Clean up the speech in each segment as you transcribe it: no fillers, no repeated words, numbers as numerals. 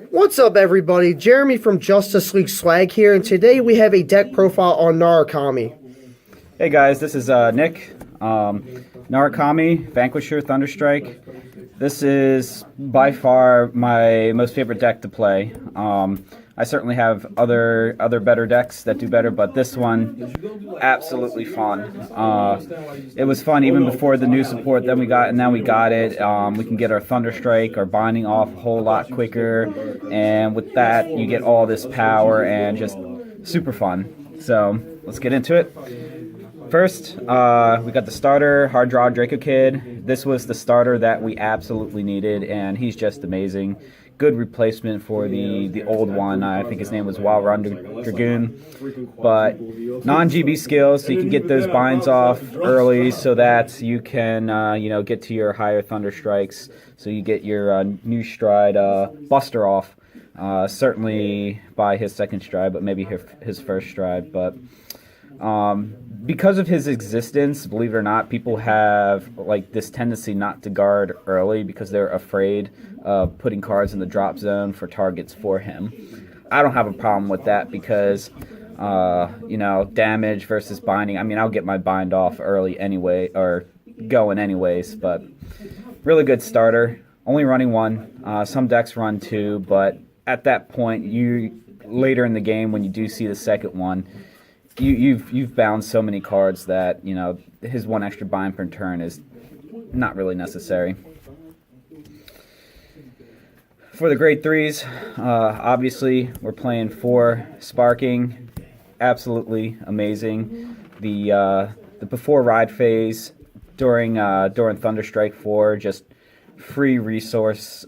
What's up, everybody? Jeremy from Justice League Swag here, and today we have a deck profile on Narukami. Hey guys, this is Nick. Narukami, Vanquisher, Thunderstrike. This is by far my most favorite deck to play. I certainly have other better decks that do better, but this one, absolutely fun. It was fun even before the new support that we got, and now we got it. We can get our Thunderstrike, our binding off a whole lot quicker, and with that, you get all this power and just super fun. So let's get into it. First, we got the starter, Hard Draw Draco Kid. This was the starter that we absolutely needed, and he's just amazing. Good replacement for the old one. I think his name was Wild Run Dragoon. But non-GB skills, so you can get those binds off early so that you can get to your higher Thunder Strikes. So you get your new stride Buster off. Certainly by his second stride, but maybe his first stride. But because of his existence, believe it or not, people have like this tendency not to guard early because they're afraid of putting cards in the drop zone for targets for him. I don't have a problem with that because, damage versus binding. I mean, I'll get my bind off early anyway, or going anyways, but really good starter. Only running one. Some decks run two, but at that point, later in the game when you do see the second one, You've bound so many cards that his one extra bind per turn is not really necessary. For the grade 3s, obviously we're playing 4 Sparking, absolutely amazing. The before ride phase during Thunderstrike 4, just free resource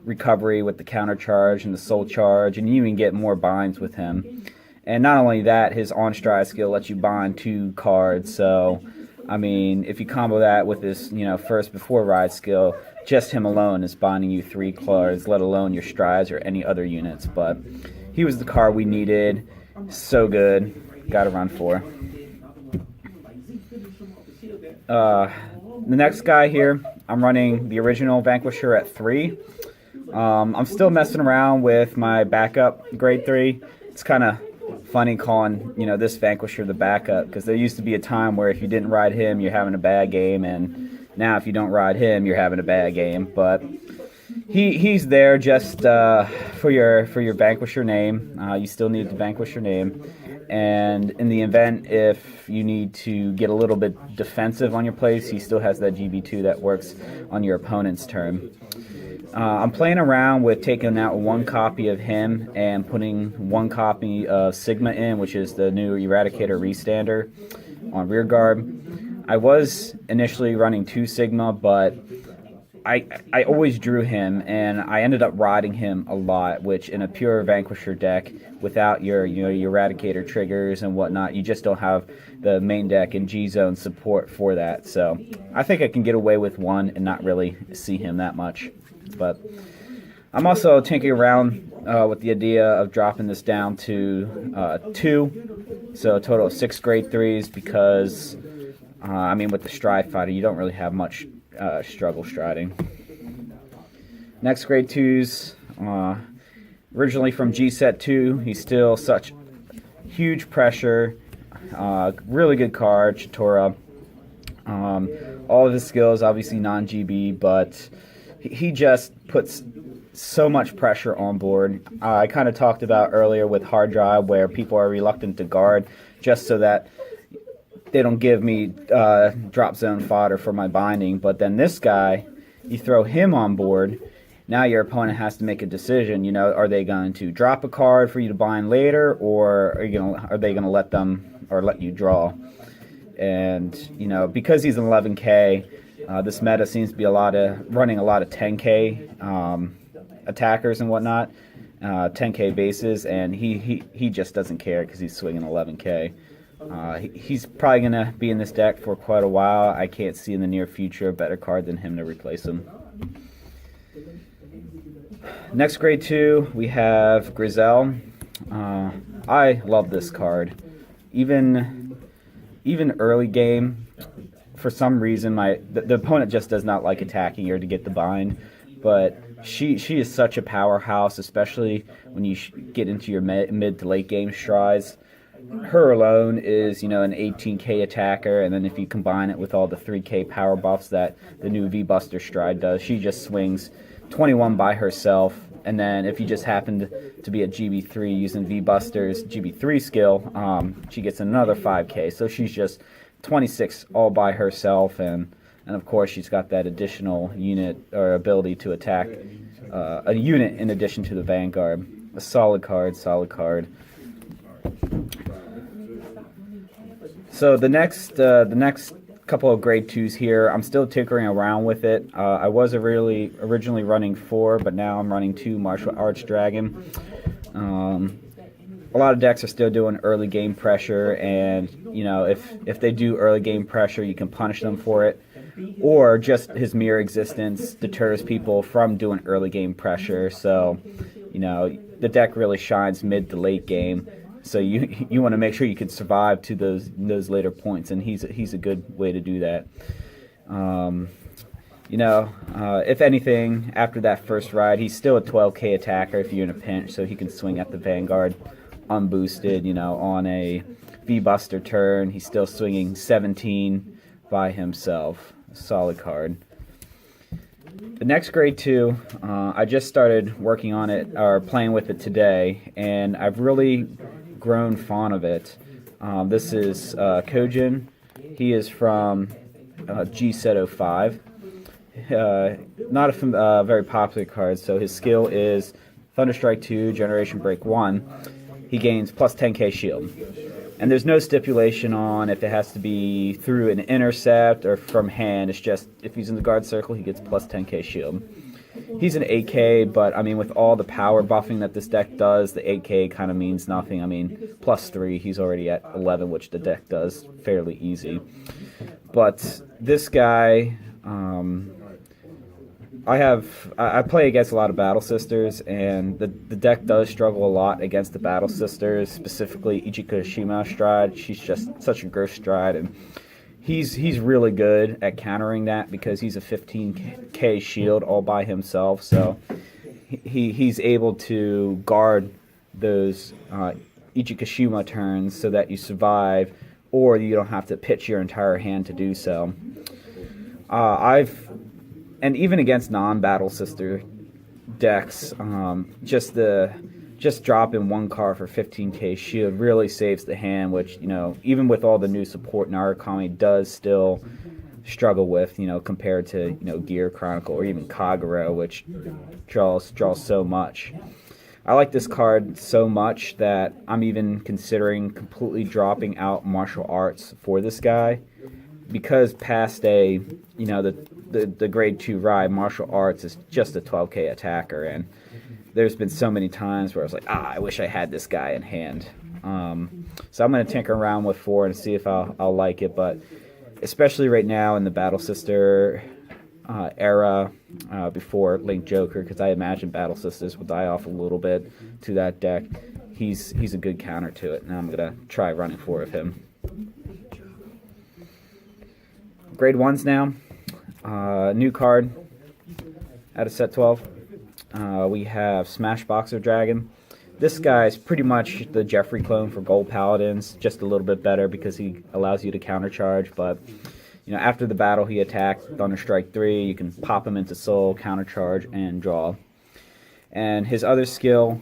recovery with the counter charge and the soul charge, and you even get more binds with him. And not only that, his on-stride skill lets you bind 2 cards. So, I mean, if you combo that with his, first before ride skill, just him alone is binding you 3 cards, let alone your strides or any other units. But he was the card we needed. So good. Got to run for. The next guy here, I'm running the original Vanquisher at 3. I'm still messing around with my backup grade 3. It's kind of funny calling this Vanquisher the backup, because there used to be a time where if you didn't ride him you're having a bad game, and now if you don't ride him you're having a bad game. But he's there just for your Vanquisher name. You still need the Vanquisher name, and in the event if you need to get a little bit defensive on your plays, he still has that GB2 that works on your opponent's turn. I'm playing around with taking out 1 copy of him and putting 1 copy of Sigma in, which is the new Eradicator Restander on rear guard. I was initially running 2 Sigma, but I always drew him, and I ended up riding him a lot, which in a pure Vanquisher deck, without your Eradicator triggers and whatnot, you just don't have the main deck and G-Zone support for that. So I think I can get away with 1 and not really see him that much. But I'm also tinkering around with the idea of dropping this down to 2, so a total of 6 grade 3s, because with the stride fighter you don't really have much struggle striding. Next grade 2s, originally from G-Set 2, he's still such huge pressure, really good card, Chitora. All of his skills obviously non-GB, but he just puts so much pressure on board. I kind of talked about earlier with hard drive where people are reluctant to guard just so that they don't give me drop zone fodder for my binding. But then this guy, you throw him on board, now your opponent has to make a decision. Are they going to drop a card for you to bind later, or are they going to let them or let you draw? And because he's an 11K. This meta seems to be running a lot of 10K attackers and whatnot, 10K bases, and he just doesn't care because he's swinging 11K. He's probably going to be in this deck for quite a while. I can't see in the near future a better card than him to replace him. Next grade 2, we have Grisel. I love this card. Even early game, for some reason the opponent just does not like attacking her to get the bind, but she is such a powerhouse, especially when you get into your mid to late game strides. Her alone is, you know, an 18k attacker, and then if you combine it with all the 3k power buffs that the new V-Buster stride does, she just swings 21 by herself. And then if you just happen to be at GB3 using V-Buster's GB3 skill, she gets another 5k. So she's just 26 all by herself, and of course she's got that additional unit or ability to attack a unit in addition to the Vanguard. A solid card, solid card. So the next couple of grade 2s here, I'm still tinkering around with it. I was originally running 4, but now I'm running 2 Martial Arts Dragon. A lot of decks are still doing early game pressure, and you know, if they do early game pressure, you can punish them for it, or just his mere existence deters people from doing early game pressure. So, you know, the deck really shines mid to late game. So you want to make sure you can survive to those later points, and he's a good way to do that. You know, if anything, after that first ride, he's still a 12k attacker if you're in a pinch, so he can swing at the Vanguard unboosted. You know, on a V-Buster turn, he's still swinging 17 by himself. A solid card. The next grade 2, I just started working on it, or playing with it today, and I've really grown fond of it. This is Cogent. He is from G-Set 05. Not a very popular card, so his skill is Thunderstrike 2, Generation Break 1. He gains plus 10k shield. And there's no stipulation on if it has to be through an intercept or from hand. It's just if he's in the guard circle, he gets plus 10k shield. He's an 8k, but I mean, with all the power buffing that this deck does, the 8k kind of means nothing. I mean, plus 3, he's already at 11, which the deck does fairly easy. But this guy, I play against a lot of Battle Sisters, and the deck does struggle a lot against the Battle Sisters, specifically Ichikashima Stride. She's just such a gross stride, and he's really good at countering that because he's a 15k shield all by himself. So he's able to guard those Ichikashima turns so that you survive, or you don't have to pitch your entire hand to do so. And even against non-Battle Sister decks, just dropping one card for 15k shield really saves the hand, which, you know, even with all the new support Narukami does still struggle with, you know, compared to, you know, Gear Chronicle or even Kagura, which draws so much. I like this card so much that I'm even considering completely dropping out martial arts for this guy, because past a, you know, the grade 2 ride, martial arts is just a 12k attacker, and there's been so many times where I was like, I wish I had this guy in hand. So I'm going to tinker around with 4 and see if I'll like it, but especially right now in the Battle Sister era, before Link Joker, because I imagine Battle Sisters will die off a little bit to that deck. He's a good counter to it, and I'm going to try running 4 of him. Grade 1s now. New card out of set 12. We have Smashboxer Dragon. This guy's pretty much the Jeffrey clone for Gold Paladins, just a little bit better because he allows you to countercharge. But, you know, after the battle he attacked Thunderstrike 3, you can pop him into Soul, countercharge, and draw. And his other skill,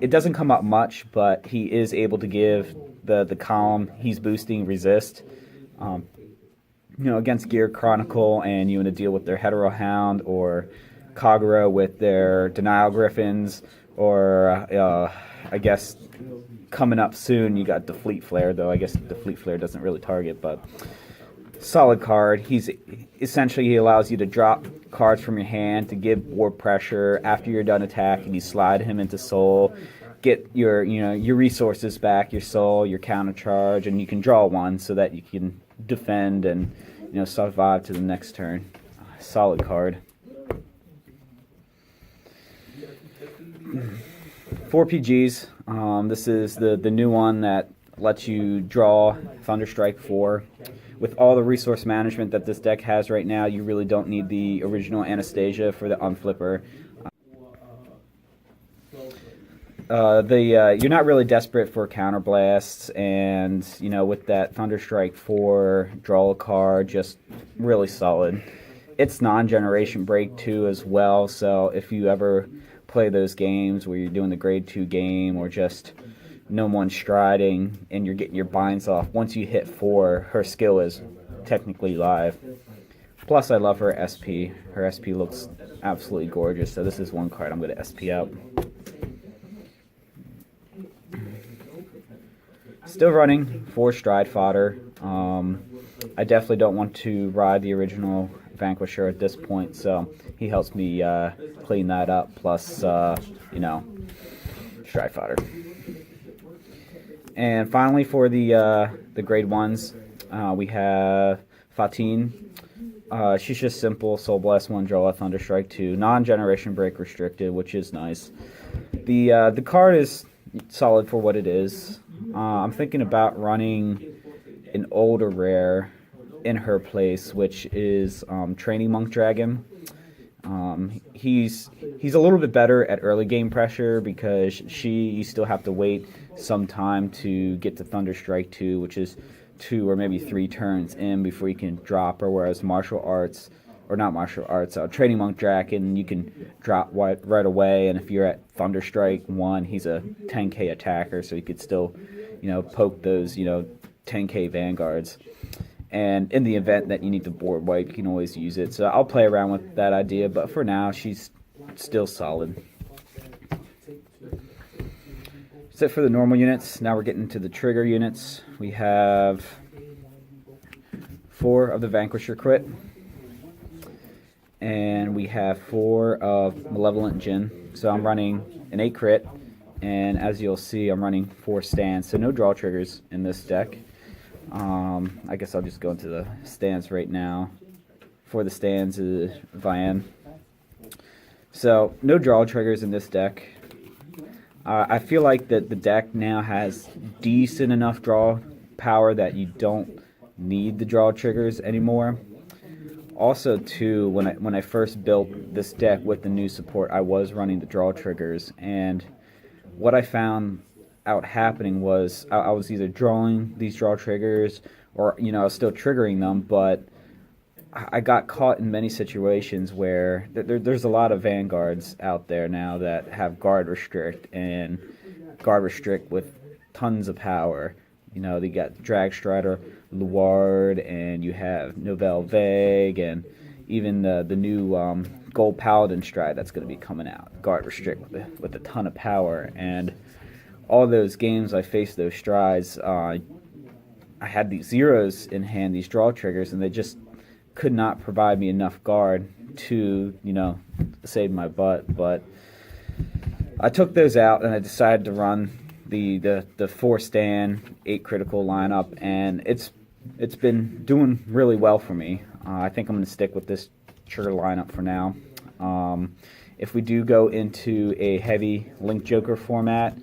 it doesn't come up much, but he is able to give the column he's boosting resist. You know, against Gear Chronicle, and you want to deal with their Hetero Hound, or Kagura with their Denial Griffins, or I guess coming up soon you got Defleet Flare, though I guess Defleet Flare doesn't really target, but solid card. He's essentially, he allows you to drop cards from your hand to give war pressure after you're done attacking. You slide him into Soul, get your, you know, your resources back, your Soul, your counter charge, and you can draw one so that you can defend and, you know, survive to the next turn. Solid card. 4 PGs. This is the new one that lets you draw Thunderstrike 4. With all the resource management that this deck has right now, you really don't need the original Anastacia for the unflipper. You're not really desperate for counterblasts, and you know, with that Thunderstrike 4, draw a card, just really solid. It's non-generation break too as well, so if you ever play those games where you're doing the grade 2 game or just no one striding and you're getting your binds off, once you hit 4, her skill is technically live. Plus, I love her SP. Her SP looks absolutely gorgeous, so this is one card I'm going to SP out. Still running 4 stride fodder. I definitely don't want to ride the original Vanquisher at this point, so he helps me clean that up, plus, you know, stride fodder. And finally, for the grade 1s, we have Fatine. She's just simple, Soul Blast 1, draw a Thunderstrike 2, non-generation break restricted, which is nice. The card is solid for what it is. I'm thinking about running an older rare in her place, which is Training Monk Dragon. He's a little bit better at early game pressure because you still have to wait some time to get to Thunderstrike 2, which is 2 or maybe 3 turns in before you can drop her, whereas Training Monk Dragon, you can drop right away, and if you're at Thunderstrike 1, he's a 10k attacker, so you could still, you know, poke those, you know, 10k Vanguards. And in the event that you need to board wipe, you can always use it. So I'll play around with that idea, but for now, she's still solid. That's it for the normal units. Now we're getting to the trigger units. We have 4 of the Vanquisher crit. And we have 4 of Malevolent Djinn. So I'm running an 8 crit. And as you'll see, I'm running 4 stands. So no draw triggers in this deck. I guess I'll just go into the stands right now. For the stands is Vian. So no draw triggers in this deck. I feel like that the deck now has decent enough draw power that you don't need the draw triggers anymore. Also, too, when I first built this deck with the new support, I was running the draw triggers, and what I found out happening was I was either drawing these draw triggers or, you know, I was still triggering them, but I got caught in many situations where there's a lot of Vanguards out there now that have guard restrict with tons of power. You know, they got Drag Strider, Luard, and you have Novel Vague, and even the new Gold Paladin stride that's going to be coming out. Guard restrict with a ton of power, and all those games I faced those strides, I had these zeros in hand, these draw triggers, and they just could not provide me enough guard to, you know, save my butt. But I took those out, and I decided to run the 4 stand, 8 critical lineup, and it's been doing really well for me. I think I'm going to stick with this trigger lineup for now. If we do go into a heavy Link Joker format,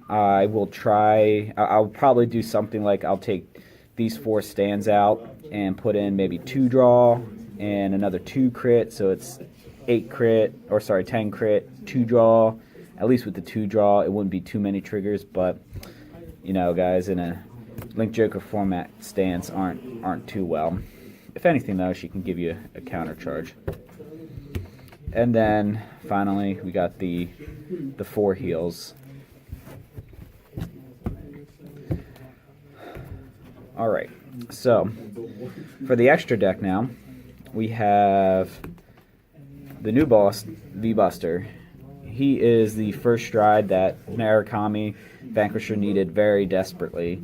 I'll probably do something like I'll take these 4 stands out and put in maybe 2 draw and another 2 crit, so it's 10 crit, 2 draw. At least with the 2 draw, it wouldn't be too many triggers, but you know, guys, in a Link Joker format, stands aren't too well. If anything, though, she can give you a counter charge. And then finally, we got the 4 heals. Alright, so for the extra deck now, we have the new boss, V-Buster. He is the first stride that Narukami Vanquisher needed very desperately.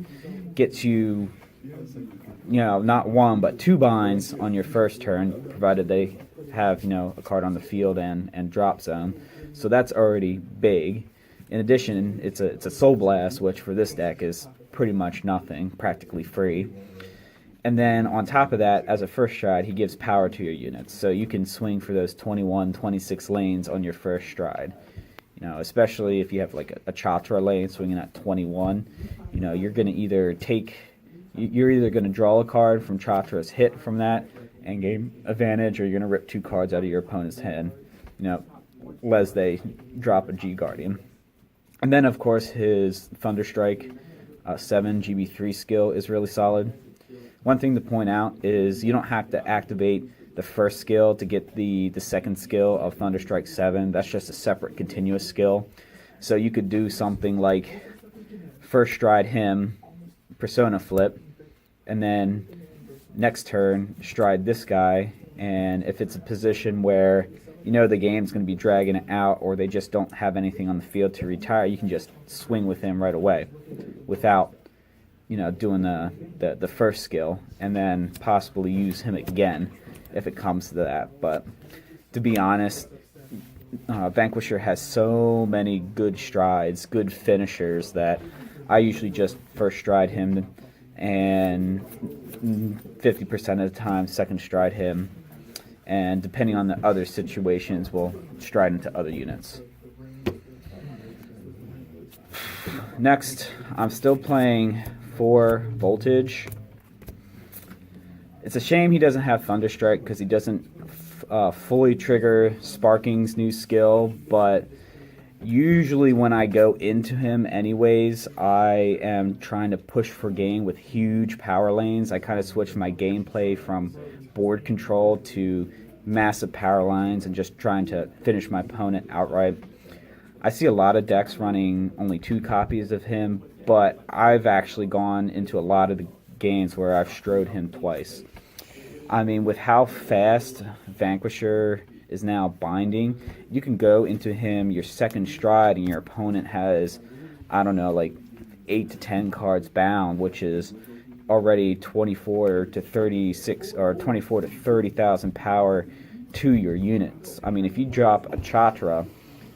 Gets you, you know, not 1 but 2 binds on your first turn, provided they have, you know, a card on the field and drop zone. So that's already big. In addition, it's a Soul Blast, which for this deck is pretty much nothing, practically free. And then on top of that, as a first stride, he gives power to your units. So you can swing for those 21, 26 lanes on your first stride. You know, especially if you have like a Chatra lane swinging at 21, you know, you're going to either going to draw a card from Chatra's hit from that and gain advantage, or you're going to rip 2 cards out of your opponent's hand, you know, lest they drop a G Guardian. And then, of course, his Thunderstrike 7 GB3 skill is really solid. One thing to point out is you don't have to activate the first skill to get the second skill of Thunderstrike 7. That's just a separate continuous skill. So you could do something like first stride him, Persona Flip, and then next turn stride this guy, and if it's a position where you know the game's going to be dragging it out, or they just don't have anything on the field to retire, you can just swing with him right away without, you know, doing the first skill, and then possibly use him again if it comes to that. But to be honest, Vanquisher has so many good strides, good finishers, that I usually just first stride him and 50% of the time second stride him, and depending on the other situations, we'll stride into other units. Next, I'm still playing for Voltage. It's a shame he doesn't have Thunderstrike because he doesn't fully trigger Sparking's new skill, but usually when I go into him anyways, I am trying to push for gain with huge power lanes. I kind of switch my gameplay from board control to massive power lines and just trying to finish my opponent outright. I see a lot of decks running only 2 copies of him, but I've actually gone into a lot of the games where I've strode him twice. I mean, with how fast Vanquisher is now binding, you can go into him your second stride and your opponent has, I don't know, like 8 to 10 cards bound, which is already 24 to 36 or 24 to 30,000 power to your units. I mean, if you drop a Chatra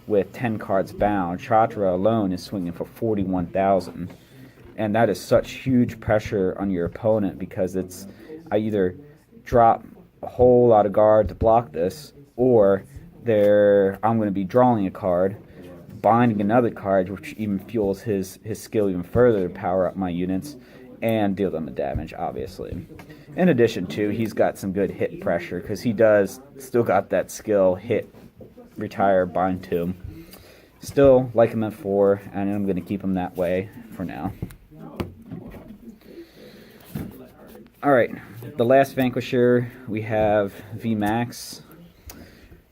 with 10 cards bound, Chatra alone is swinging for 41,000, and that is such huge pressure on your opponent, because I either drop a whole lot of guard to block this, or I'm going to be drawing a card, binding another card, which even fuels his skill even further to power up my units and deal them the damage, obviously. In addition to, he's got some good hit pressure, because he does still got that skill, hit, retire, bind 2. Still like him at 4, and I'm going to keep him that way for now. Alright, the last Vanquisher, we have VMAX.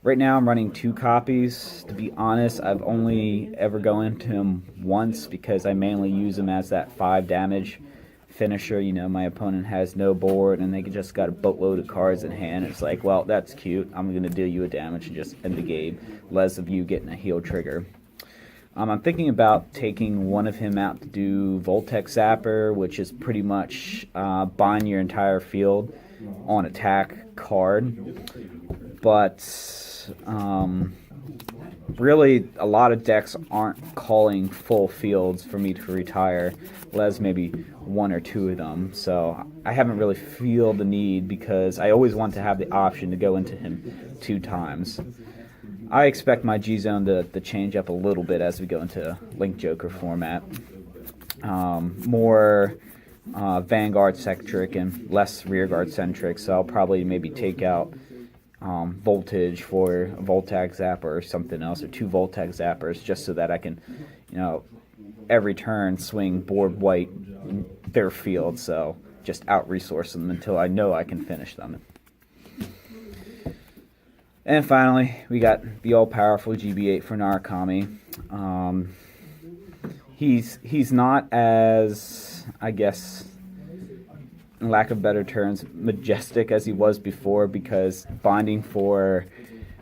Right now I'm running 2 copies. To be honest, I've only ever gone into him once, because I mainly use him as that 5 damage finisher. You know, my opponent has no board and they just got a boatload of cards in hand. It's like, well, that's cute. I'm going to deal you a damage and just end the game, less of you getting a heal trigger. I'm thinking about taking one of him out to do Voltex Zapper, which is pretty much bind your entire field on attack card. But really, a lot of decks aren't calling full fields for me to retire, less maybe 1 or 2 of them. So I haven't really feel the need, because I always want to have the option to go into him 2 times. I expect my G-Zone to change up a little bit as we go into Link Joker format. More Vanguard-centric and less Rearguard-centric, so I'll probably maybe take out Voltage for a Voltag Zapper or something else, or 2 Voltag Zappers, just so that I can, you know, every turn swing board white their field, so just out-resource them until I know I can finish them. And finally, we got the all-powerful GB8 for Narukami. He's not as, I guess, in lack of better terms, majestic as he was before, because binding for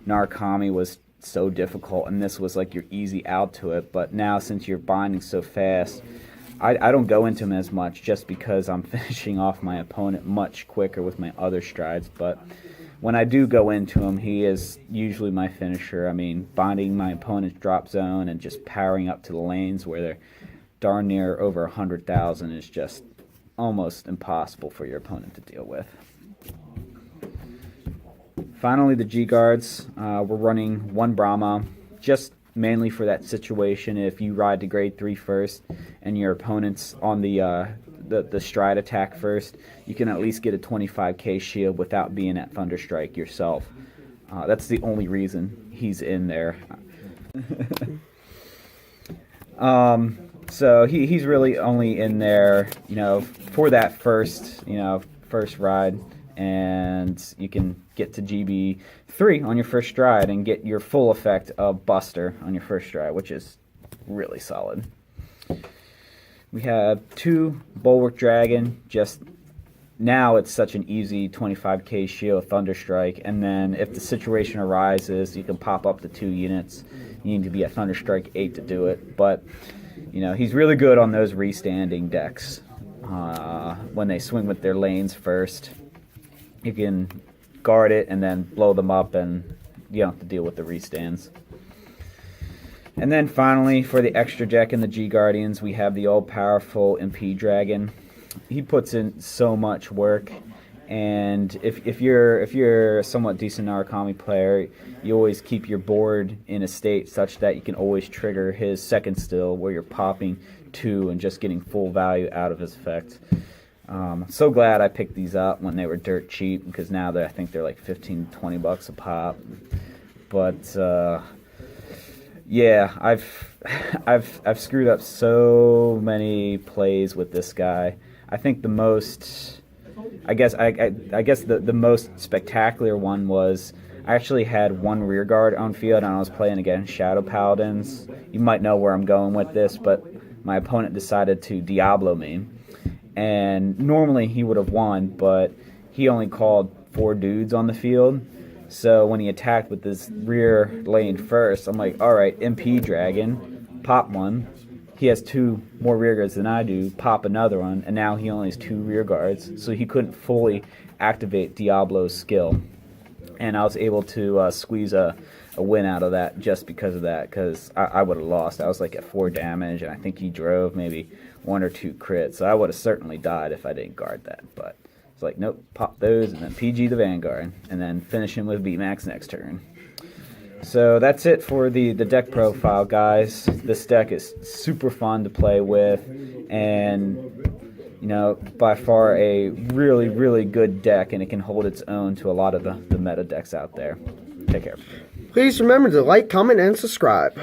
Narukami was so difficult, and this was like your easy out to it. But now, since you're binding so fast, I don't go into him as much, just because I'm finishing off my opponent much quicker with my other strides. But when I do go into him, he is usually my finisher. I mean, binding my opponent's drop zone and just powering up to the lanes where they're darn near over 100,000 is just almost impossible for your opponent to deal with. Finally, the G-Guards. We're running 1 Brahma, just mainly for that situation if you ride to grade 3 first and your opponent's on the stride attack first. You can at least get a 25k shield without being at Thunderstrike yourself. That's the only reason he's in there. So he's really only in there, for that first ride, and you can get to GB 3 on your first stride and get your full effect of Buster on your first stride, which is really solid. We have 2 Bulwark Dragon. Just now it's such an easy 25k shield Thunderstrike, and then if the situation arises, you can pop up to 2 units. You need to be at Thunderstrike 8 to do it, but he's really good on those restanding decks. When they swing with their lanes first, you can guard it and then blow them up, and you don't have to deal with the restands. And then finally, for the extra deck in the G Guardians, we have the all-powerful MP Dragon. He puts in so much work, and if you're a somewhat decent Narukami player, you always keep your board in a state such that you can always trigger his second still, where you're popping 2 and just getting full value out of his effect. So glad I picked these up when they were dirt cheap, because now I think they're like $15-20 a pop. But yeah, I've screwed up so many plays with this guy. I think the most, I guess the most spectacular one was I actually had 1 rear guard on field, and I was playing against Shadow Paladins. You might know where I'm going with this, but my opponent decided to Diablo me. And normally he would have won, but he only called 4 dudes on the field. So when he attacked with this rear lane first, I'm like, all right, MP Dragon, pop 1. He has 2 more rear guards than I do, pop another one, and now he only has 2 rear guards, so he couldn't fully activate Diablo's skill. And I was able to squeeze a win out of that just because of that, because I would have lost. I was like at 4 damage, and I think he drove maybe 1 or 2 crits, so I would have certainly died if I didn't guard that. But it's like, nope, pop those, and then PG the Vanguard, and then finish him with VMAX next turn. So that's it for the deck profile, guys. This deck is super fun to play with, and by far a really, really good deck, and it can hold its own to a lot of the meta decks out there. Take care. Please remember to like, comment, and subscribe.